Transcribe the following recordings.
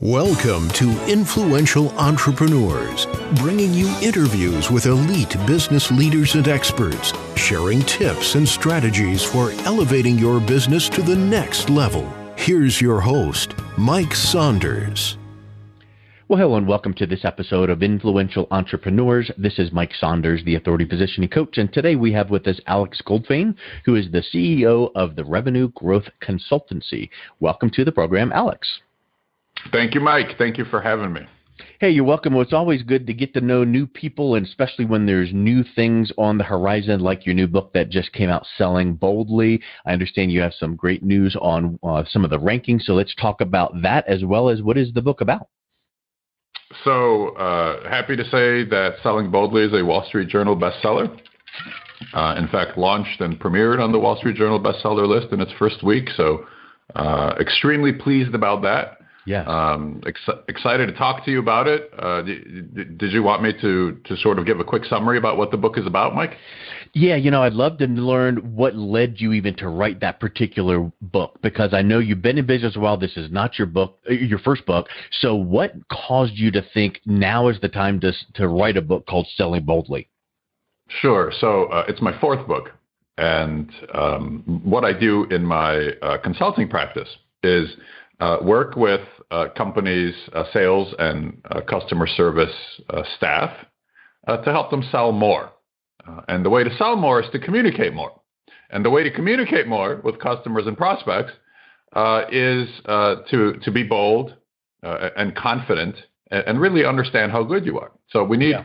Welcome to Influential Entrepreneurs, bringing you interviews with elite business leaders and experts, sharing tips and strategies for elevating your business to the next level. Here's your host, Mike Saunders. Well, hello and welcome to this episode of Influential Entrepreneurs. This is Mike Saunders, the Authority Positioning Coach, and today we have with us Alex Goldfayn, who is the CEO of the Revenue Growth Consultancy. Welcome to the program, Alex. Thank you, Mike. Thank you for having me. Hey, you're welcome. Well, it's always good to get to know new people, and especially when there's new things on the horizon, like your new book that just came out, Selling Boldly. I understand you have some great news on some of the rankings, so let's talk about that as well as what is the book about. So happy to say that Selling Boldly is a Wall Street Journal bestseller. In fact, launched and premiered on the Wall Street Journal bestseller list in its first week. So extremely pleased about that. Yeah. Excited to talk to you about it. Did you want me to sort of give a quick summary about what the book is about, Mike? Yeah, I'd love to learn what led you even to write that particular book, because I know you've been in business a while. This is not your book, your first book. So what caused you to think now is the time to write a book called Selling Boldly? Sure. So it's my fourth book. And what I do in my consulting practice is work with companies, sales and customer service staff to help them sell more. And the way to sell more is to communicate more. And the way to communicate more with customers and prospects is to be bold and confident and really understand how good you are. So we need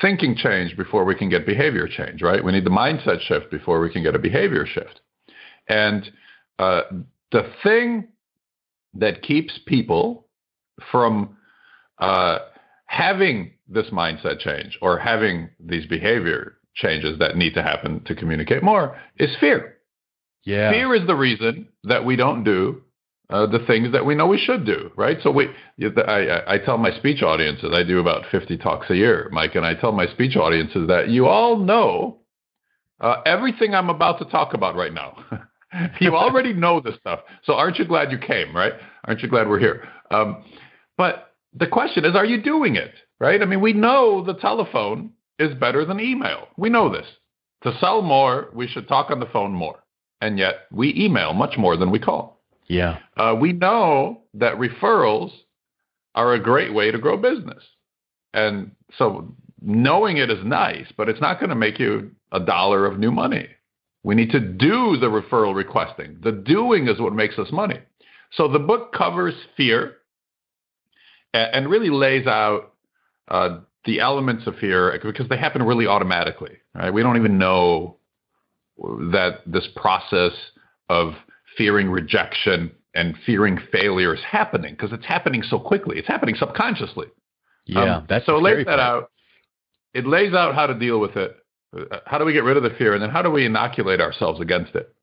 thinking change before we can get behavior change, right? We need the mindset shift before we can get a behavior shift. And the thing that keeps people from having this mindset change or having these behavior changes that need to happen to communicate more is fear. Yeah. Fear is the reason that we don't do the things that we know we should do, right? So I tell my speech audiences, I do about 50 talks a year, Mike, and I tell my speech audiences that you all know everything I'm about to talk about right now. You already know this stuff. So aren't you glad you came, right? Aren't you glad we're here? But the question is, are you doing it, right? I mean, we know the telephone is better than email. We know this. To sell more, we should talk on the phone more. And yet we email much more than we call. Yeah. We know that referrals are a great way to grow business. And so knowing it is nice, but it's not going to make you $1 of new money. We need to do the referral requesting. The doing is what makes us money. So the book covers fear and really lays out the elements of fear because they happen really automatically, right? We don't even know that this process of fearing rejection and fearing failure is happening because it's happening so quickly. It's happening subconsciously. Yeah, that's so the it lays scary that part. out. It lays out how to deal with it. How do we get rid of the fear? And then how do we inoculate ourselves against it?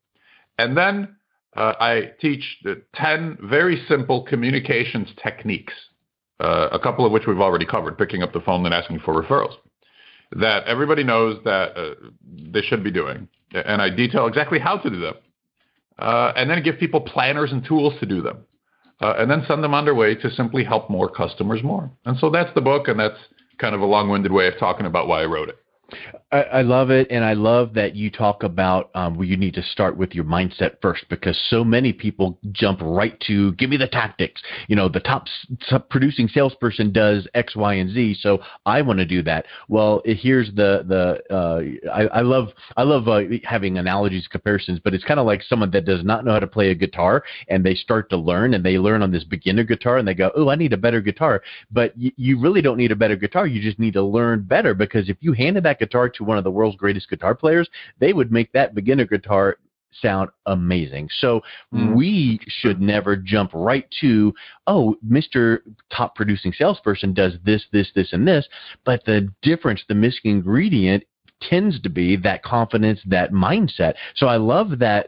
And then I teach 10 very simple communications techniques, a couple of which we've already covered, picking up the phone and asking for referrals, that everybody knows that they should be doing. And I detail exactly how to do them. And then give people planners and tools to do them. And then send them on their way to simply help more customers more. And so that's the book, and that's kind of a long-winded way of talking about why I wrote it. I love it, and I love that you talk about where you need to start with your mindset first, because so many people jump right to give me the tactics. The top producing salesperson does X, Y, and Z, so I want to do that. Well, here's I love having analogies, comparisons, but it's kind of like someone that does not know how to play a guitar, and they start to learn, and they learn on this beginner guitar, and they go, "Oh, I need a better guitar." But you really don't need a better guitar. You just need to learn better, because if you handed that guitar to one of the world's greatest guitar players, they would make that beginner guitar sound amazing. So we should never jump right to, oh, Mr. Top Producing Salesperson does this, this, this, and this. But the difference, the missing ingredient tends to be that confidence, that mindset. So I love that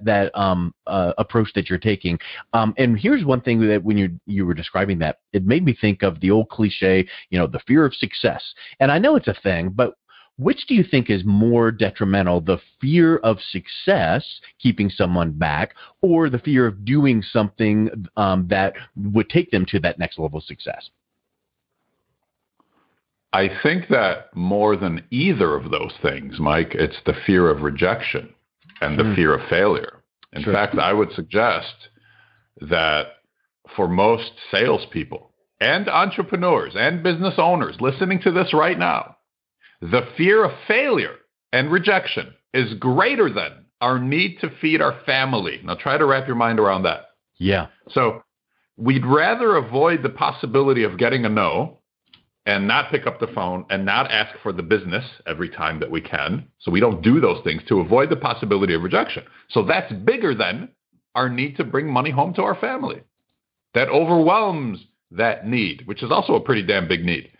approach that you're taking. And here's one thing that when you were describing that, it made me think of the old cliche, the fear of success. And I know it's a thing, but Which do you think is more detrimental, the fear of success keeping someone back, or the fear of doing something that would take them to that next level of success? I think that more than either of those things, Mike, it's the fear of rejection and the fear of failure. In fact, I would suggest that for most salespeople and entrepreneurs and business owners listening to this right now, the fear of failure and rejection is greater than our need to feed our family. Now try to wrap your mind around that. Yeah. So we'd rather avoid the possibility of getting a no and not pick up the phone and not ask for the business every time that we can. So we don't do those things to avoid the possibility of rejection. So that's bigger than our need to bring money home to our family. That overwhelms that need, which is also a pretty damn big need.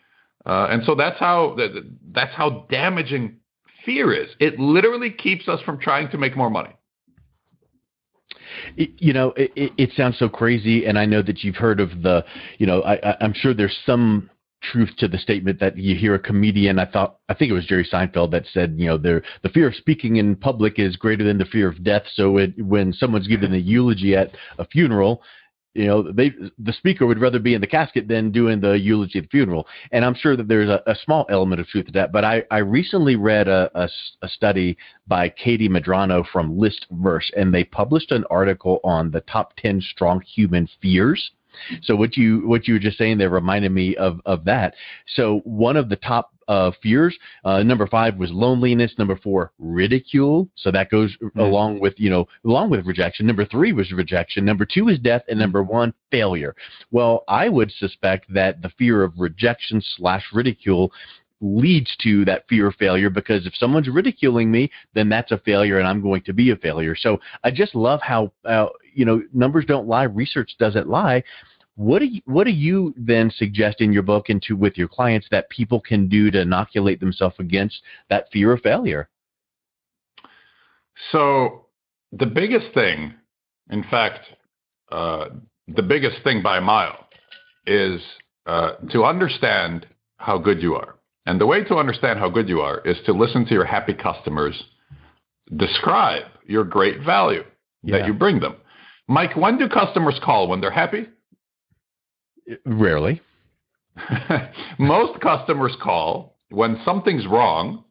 And so that's how damaging fear is. It literally keeps us from trying to make more money. It sounds so crazy, and I know that you've heard of I'm sure there's some truth to the statement that you hear a comedian, I think it was Jerry Seinfeld, that said, the fear of speaking in public is greater than the fear of death. So when someone's giving a eulogy at a funeral, the speaker would rather be in the casket than doing the eulogy at the funeral. And I'm sure that there's a small element of truth to that. But I recently read a study by Katie Medrano from Listverse, and they published an article on the top 10 strong human fears. So what you were just saying there reminded me of that. So one of the top fears, number 5 was loneliness. Number 4, ridicule. So that goes along with rejection. Number 3 was rejection. Number 2 is death, and number 1, failure. Well, I would suspect that the fear of rejection / ridicule leads to that fear of failure, because if someone's ridiculing me, then that's a failure and I'm going to be a failure. So I just love how, numbers don't lie, research doesn't lie. What do you then suggest in your book and with your clients that people can do to inoculate themselves against that fear of failure? So the biggest thing, in fact, the biggest thing by a mile is to understand how good you are. And the way to understand how good you are is to listen to your happy customers describe your great value that you bring them. Mike, when do customers call? When they're happy? Rarely. Most customers call when something's wrong,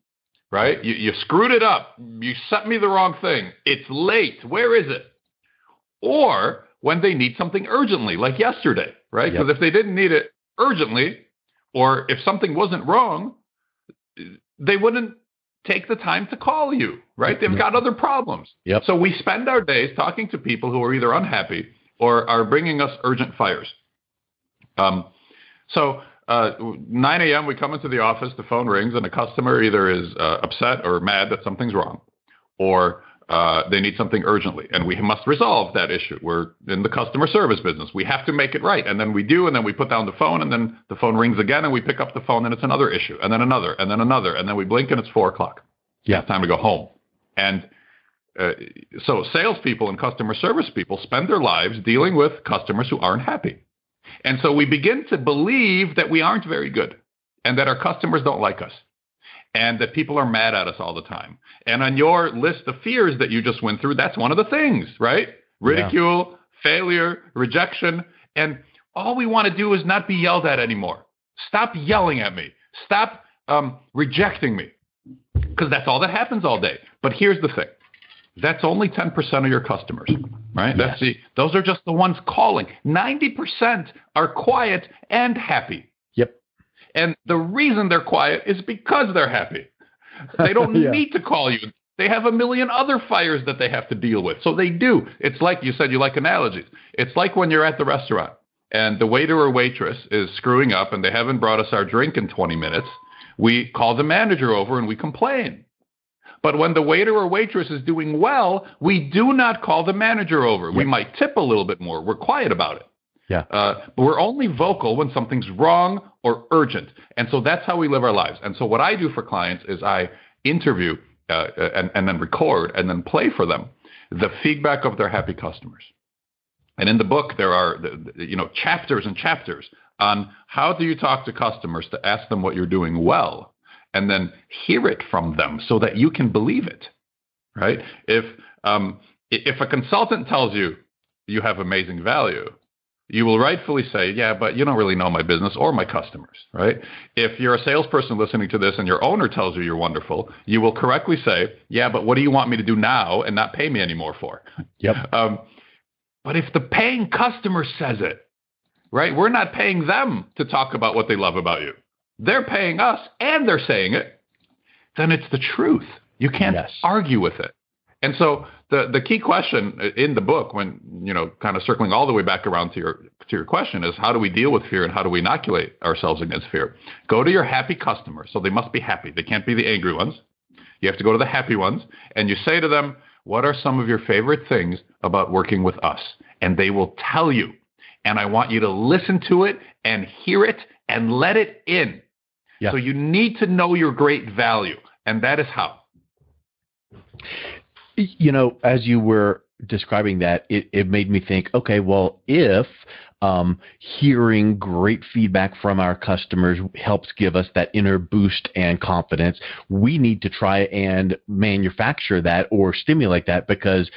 right? You screwed it up. You sent me the wrong thing. It's late. Where is it? Or when they need something urgently, like yesterday, right? Because if they didn't need it urgently, or if something wasn't wrong, they wouldn't take the time to call you, right? They've got other problems. Yep. So we spend our days talking to people who are either unhappy or are bringing us urgent fires. 9 a.m., we come into the office, the phone rings, and a customer either is upset or mad that something's wrong, or they need something urgently, and we must resolve that issue. We're in the customer service business. We have to make it right, and then we do, and then we put down the phone, and then the phone rings again, and we pick up the phone, and it's another issue, and then another, and then another, and then we blink, and it's 4 o'clock. Yeah, it's time to go home. And so salespeople and customer service people spend their lives dealing with customers who aren't happy. And so we begin to believe that we aren't very good, and that our customers don't like us, and that people are mad at us all the time. And on your list of fears that you just went through, that's one of the things, right? Ridicule, failure, rejection. And all we want to do is not be yelled at anymore. Stop yelling at me. Stop rejecting me. Because that's all that happens all day. But here's the thing. That's only 10% of your customers, right? Yes. Those are just the ones calling. 90% are quiet and happy. Yep. And the reason they're quiet is because they're happy. They don't need to call you. They have a million other fires that they have to deal with. So they do. It's like you said, you like analogies. It's like when you're at the restaurant and the waiter or waitress is screwing up and they haven't brought us our drink in 20 minutes. We call the manager over and we complain. But when the waiter or waitress is doing well, we do not call the manager over. Yep. We might tip a little bit more. We're quiet about it. Yeah. But we're only vocal when something's wrong or urgent. And so that's how we live our lives. And so what I do for clients is I interview and then record and then play for them the feedback of their happy customers. And in the book, there are chapters and chapters on how do you talk to customers to ask them what you're doing well and then hear it from them so that you can believe it, right? If a consultant tells you you have amazing value, you will rightfully say, yeah, but you don't really know my business or my customers, right? If you're a salesperson listening to this and your owner tells you you're wonderful, you will correctly say, yeah, but what do you want me to do now and not pay me anymore for? Yep. But if the paying customer says it, right, we're not paying them to talk about what they love about you. They're paying us and they're saying it. Then it's the truth. You can't argue with it. And so the key question in the book, when, kind of circling all the way back around to your question, is how do we deal with fear and how do we inoculate ourselves against fear? Go to your happy customers. So they must be happy. They can't be the angry ones. You have to go to the happy ones, and you say to them, what are some of your favorite things about working with us? And they will tell you. And I want you to listen to it and hear it and let it in. Yeah. So you need to know your great value, and that is how. As you were describing that, it made me think, okay, well, if hearing great feedback from our customers helps give us that inner boost and confidence, we need to try and manufacture that or stimulate that because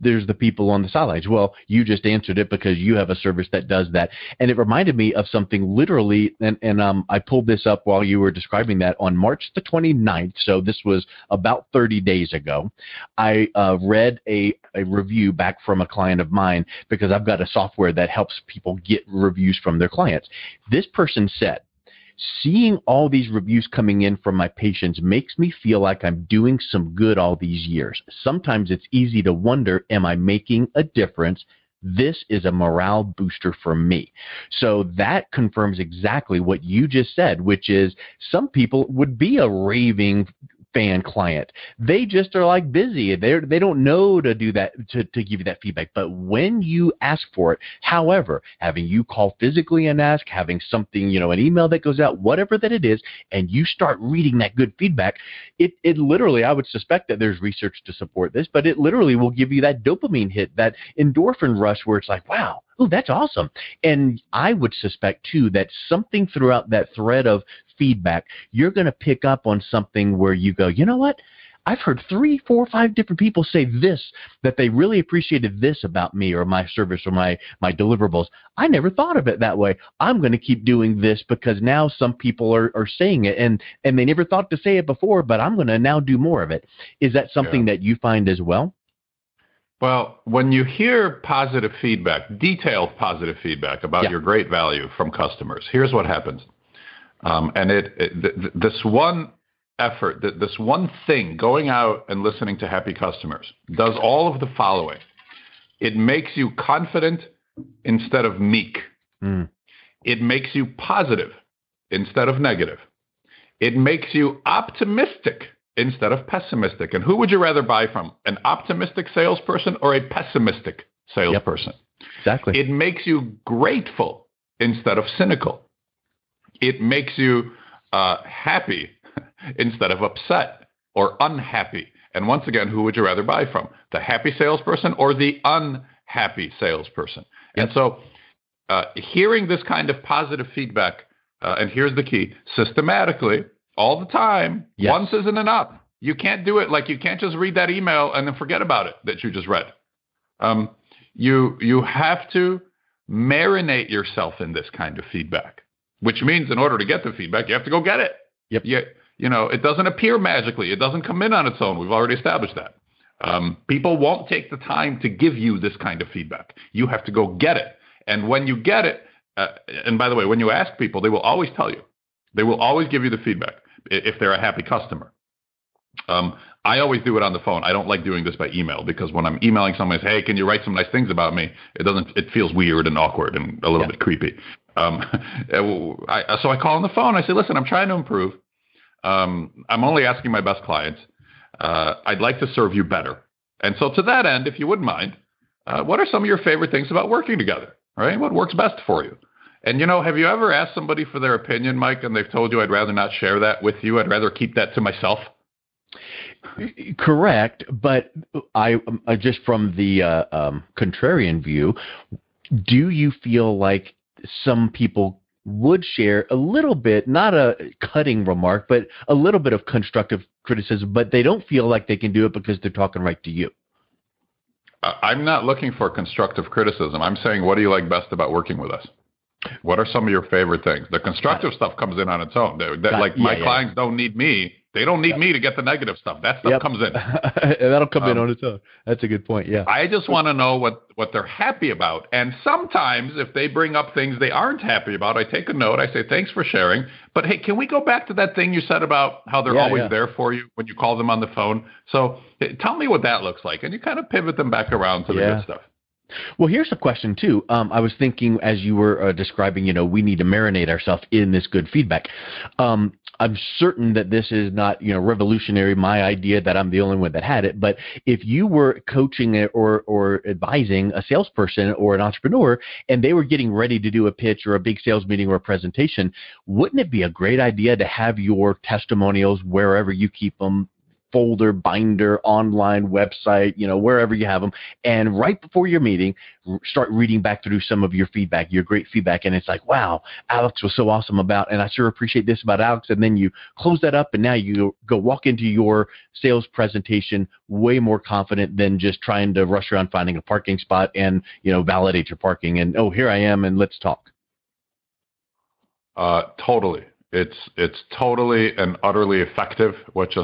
there's the people on the sidelines. Well, you just answered it because you have a service that does that. And it reminded me of something literally, and I pulled this up while you were describing that on March the 29th. So this was about 30 days ago. I read a review back from a client of mine because I've got a software that helps people get reviews from their clients. This person said, seeing all these reviews coming in from my patients makes me feel like I'm doing some good all these years. Sometimes it's easy to wonder, am I making a difference? This is a morale booster for me. So that confirms exactly what you just said, which is some people would be a raving fan client. They just are like busy. They don't know to do that, to give you that feedback. But when you ask for it, however, having you call physically and ask, having something, an email that goes out, whatever that it is, and you start reading that good feedback, it literally, I would suspect that there's research to support this, but it literally will give you that dopamine hit, that endorphin rush where it's like, wow, oh, that's awesome. And I would suspect, too, that something throughout that thread of feedback, you're going to pick up on something where you go, you know what? I've heard 3, 4, 5 different people say this, that they really appreciated this about me or my service or my deliverables. I never thought of it that way. I'm going to keep doing this because now some people are saying it, and they never thought to say it before, but I'm going to now do more of it. Is that something that you find as well? Well, when you hear positive feedback, detailed positive feedback about your great value from customers, here's what happens. This one effort, this one thing, going out and listening to happy customers, does all of the following. It makes you confident instead of meek. It makes you positive instead of negative. It makes you optimistic instead of pessimistic. And who would you rather buy from, an optimistic salesperson or a pessimistic salesperson? Exactly. It makes you grateful instead of cynical. It makes you happy instead of upset or unhappy. And once again, who would you rather buy from, the happy salesperson or the unhappy salesperson? And so hearing this kind of positive feedback, and here's the key, systematically, all the time, once isn't enough. You can't do it. Like, you can't just read that email and then forget about it that you just read. You have to marinate yourself in this kind of feedback, which means in order to get the feedback, you have to go get it. It doesn't appear magically. It doesn't come in on its own. We've already established that. People won't take the time to give you this kind of feedback. You have to go get it. And when you get it, and by the way, when you ask people, they will always tell you. They will always give you the feedback if they're a happy customer. I always do it on the phone. I don't like doing this by email because when I'm emailing someone, I say, hey, can you write some nice things about me? It feels weird and awkward and a little bit creepy. So I call on the phone. I say, listen, I'm trying to improve. I'm only asking my best clients. I'd like to serve you better. And so to that end, if you wouldn't mind, what are some of your favorite things about working together? Right? What works best for you? And, have you ever asked somebody for their opinion, Mike, and they've told you, I'd rather not share that with you. I'd rather keep that to myself? Correct. But I just from the contrarian view, do you feel like some people would share a little bit, not a cutting remark, but a little bit of constructive criticism, but they don't feel like they can do it because they're talking right to you? I'm not looking for constructive criticism. I'm saying, what do you like best about working with us? What are some of your favorite things? The constructive stuff comes in on its own. My clients don't need me. They don't need me to get the negative stuff. That stuff comes in. That'll come in on its own. That's a good point. Yeah. I just want to know what they're happy about. And sometimes if they bring up things they aren't happy about, I take a note. I say, thanks for sharing. But hey, can we go back to that thing you said about how they're always there for you when you call them on the phone? So tell me what that looks like. And you kind of pivot them back around to the good stuff. Well, here's a question, too. I was thinking as you were describing, we need to marinate ourselves in this good feedback. I'm certain that this is not, revolutionary, my idea that I'm the only one that had it. But if you were coaching or advising a salesperson or an entrepreneur and they were getting ready to do a pitch or a big sales meeting or a presentation, wouldn't it be a great idea to have your testimonials wherever you keep them, folder, binder, online, website, wherever you have them. And right before your meeting, start reading back through some of your feedback, your great feedback. And it's like, wow, Alex was so awesome and I sure appreciate this about Alex. And then you close that up and now you go walk into your sales presentation way more confident than just trying to rush around finding a parking spot and, validate your parking and, oh, here I am and let's talk. Totally. It's totally and utterly effective what you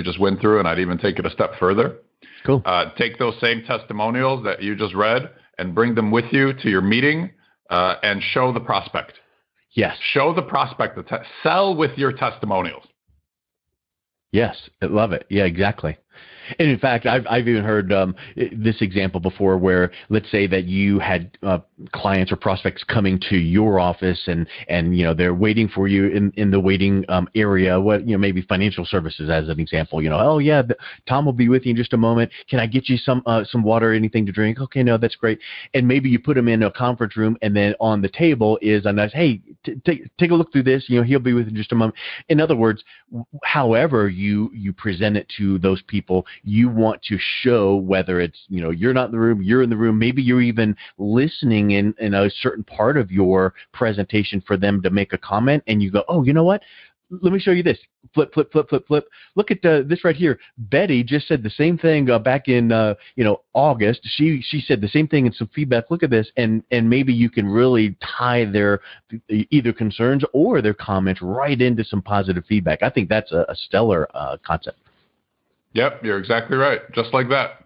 just went through, and I'd even take it a step further. Cool. Take those same testimonials that you just read and bring them with you to your meeting and show the prospect. Yes. Show the prospect. Sell with your testimonials. Yes, I love it. Yeah, exactly. And in fact, I've even heard this example before where let's say that you had clients or prospects coming to your office and they're waiting for you in the waiting area, maybe financial services as an example, oh yeah, Tom will be with you in just a moment. Can I get you some water or anything to drink? Okay, no, that's great. And maybe you put them in a conference room and then on the table is a nice, hey, take a look through this, he'll be with you in just a moment. In other words, however you present it to those people, you want to show whether it's, you're not in the room, you're in the room, maybe you're even listening in a certain part of your presentation for them to make a comment and you go, oh, you know what? Let me show you this. Flip, flip, flip, flip, flip. Look at this right here. Betty just said the same thing back in, August. She said the same thing in some feedback. Look at this. And maybe you can really tie their either concerns or their comments right into some positive feedback. I think that's a stellar concept. Yep, you're exactly right. Just like that.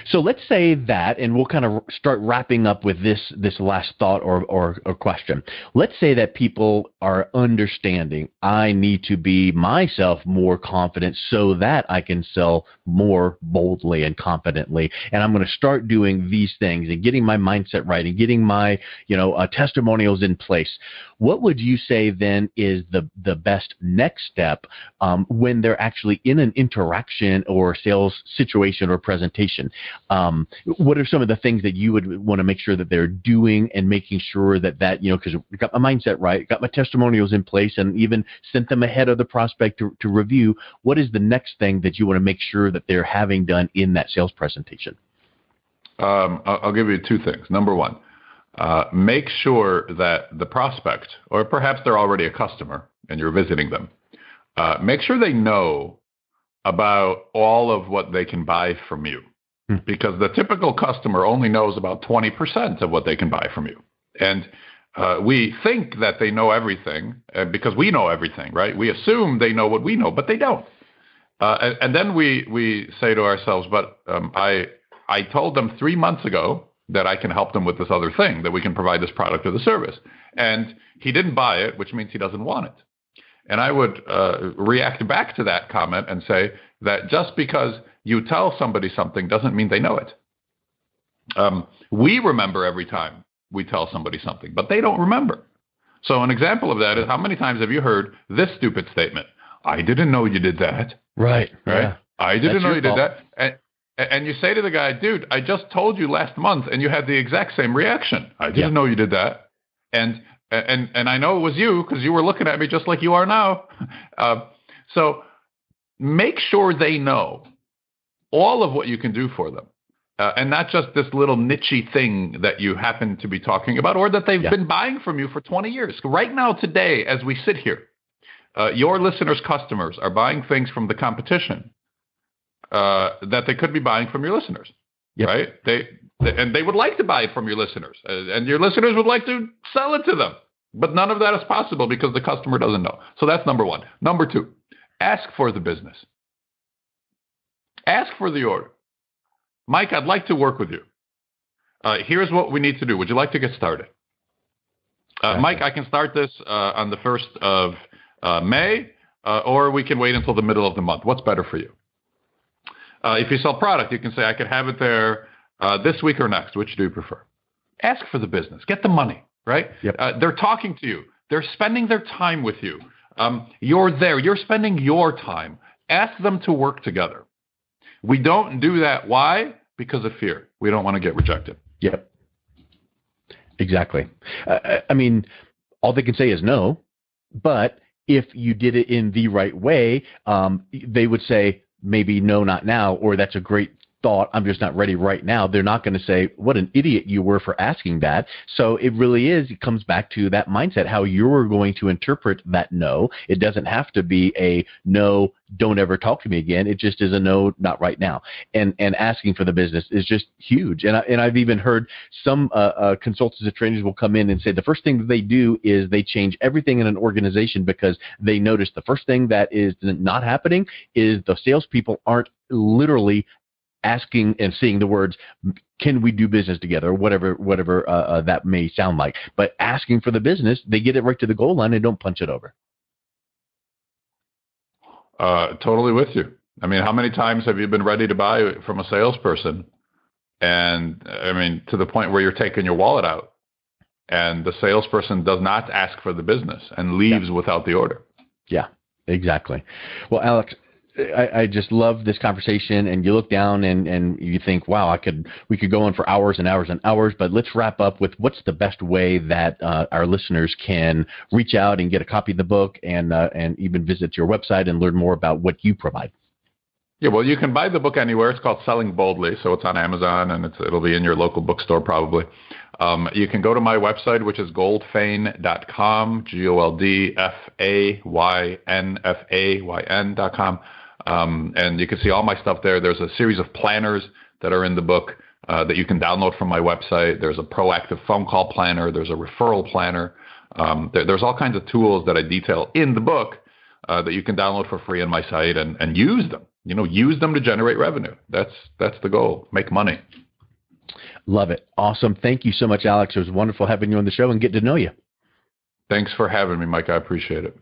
So let's say that, and we'll kind of start wrapping up with this last thought or question. Let's say that people are understanding I need to be myself more confident so that I can sell more boldly and confidently. And I'm going to start doing these things and getting my mindset right and getting my, testimonials in place. What would you say then is the best next step when they're actually in an interaction or sales situation or presentation? What are some of the things that you would want to make sure that they're doing and making sure that because we got my mindset right, got my testimonials in place, and even sent them ahead of the prospect to review? What is the next thing that you want to make sure that they're having done in that sales presentation? I'll give you two things. Number one, make sure that the prospect, or perhaps they're already a customer and you're visiting them, make sure they know about all of what they can buy from you. Because the typical customer only knows about 20% of what they can buy from you. And we think that they know everything because we know everything, right? We assume they know what we know, but they don't. And then we say to ourselves, but I told them 3 months ago that I can help them with this other thing, that we can provide this product or the service. And he didn't buy it, which means he doesn't want it. And I would react back to that comment and say that just because you tell somebody something doesn't mean they know it. We remember every time we tell somebody something, but they don't remember. So an example of that is, how many times have you heard this stupid statement? I didn't know you did that. Right. Yeah. I didn't know you did that. And you say to the guy, dude, I just told you last month and you had the exact same reaction. I didn't know you did that. And I know it was you because you were looking at me just like you are now. So make sure they know all of what you can do for them. and not just this little niche-y thing that you happen to be talking about or that they've been buying from you for 20 years. Right now, today, as we sit here, your listeners' customers are buying things from the competition that they could be buying from your listeners, right? And they would like to buy it from your listeners, and your listeners would like to sell it to them. But none of that is possible because the customer doesn't know. So that's number one. Number two, ask for the business. Ask for the order. Mike, I'd like to work with you. Here's what we need to do. Would you like to get started? Mike, I can start this on the 1st of May, or we can wait until the middle of the month. What's better for you? If you sell product, you can say, I could have it there this week or next. Which do you prefer? Ask for the business. Get the money. Right? They're talking to you. They're spending their time with you. You're there. You're spending your time. Ask them to work together. We don't do that. Why? Because of fear. We don't want to get rejected. Yep. Exactly. I mean, all they can say is no. But if you did it in the right way, they would say, maybe no, not now, or that's a great thought, I'm just not ready right now. They're not going to say, what an idiot you were for asking that. So it comes back to that mindset, how you're going to interpret that no. It doesn't have to be a no, don't ever talk to me again. It just is a no, not right now. And asking for the business is just huge. And I've even heard some consultants and trainers will come in and say the first thing that they do is they change everything in an organization because they notice the first thing that is not happening is the salespeople aren't literally asking and seeing the words, can we do business together, or whatever that may sound like. But asking for the business, they get it right to the goal line and don't punch it over. Totally with you. I mean, how many times have you been ready to buy from a salesperson? And I mean, to the point where you're taking your wallet out and the salesperson does not ask for the business and leaves without the order. Yeah, exactly. Well, Alex, I just love this conversation, and you look down and you think, wow, we could go on for hours and hours and hours, but let's wrap up with what's the best way that our listeners can reach out and get a copy of the book and even visit your website and learn more about what you provide. Yeah, well, you can buy the book anywhere. It's called Selling Boldly, so it's on Amazon, and it'll be in your local bookstore probably. You can go to my website, which is goldfayn.com, GoldFaynFayn.com. And you can see all my stuff there. There's a series of planners that are in the book that you can download from my website. There's a proactive phone call planner. There's a referral planner. There's all kinds of tools that I detail in the book that you can download for free on my site and use them. Use them to generate revenue. That's the goal. Make money. Love it. Awesome. Thank you so much, Alex. It was wonderful having you on the show and getting to know you. Thanks for having me, Mike. I appreciate it.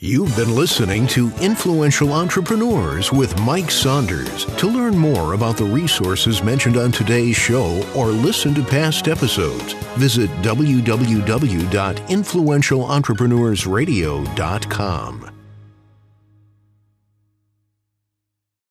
You've been listening to Influential Entrepreneurs with Mike Saunders. To learn more about the resources mentioned on today's show or listen to past episodes, visit www.influentialentrepreneursradio.com.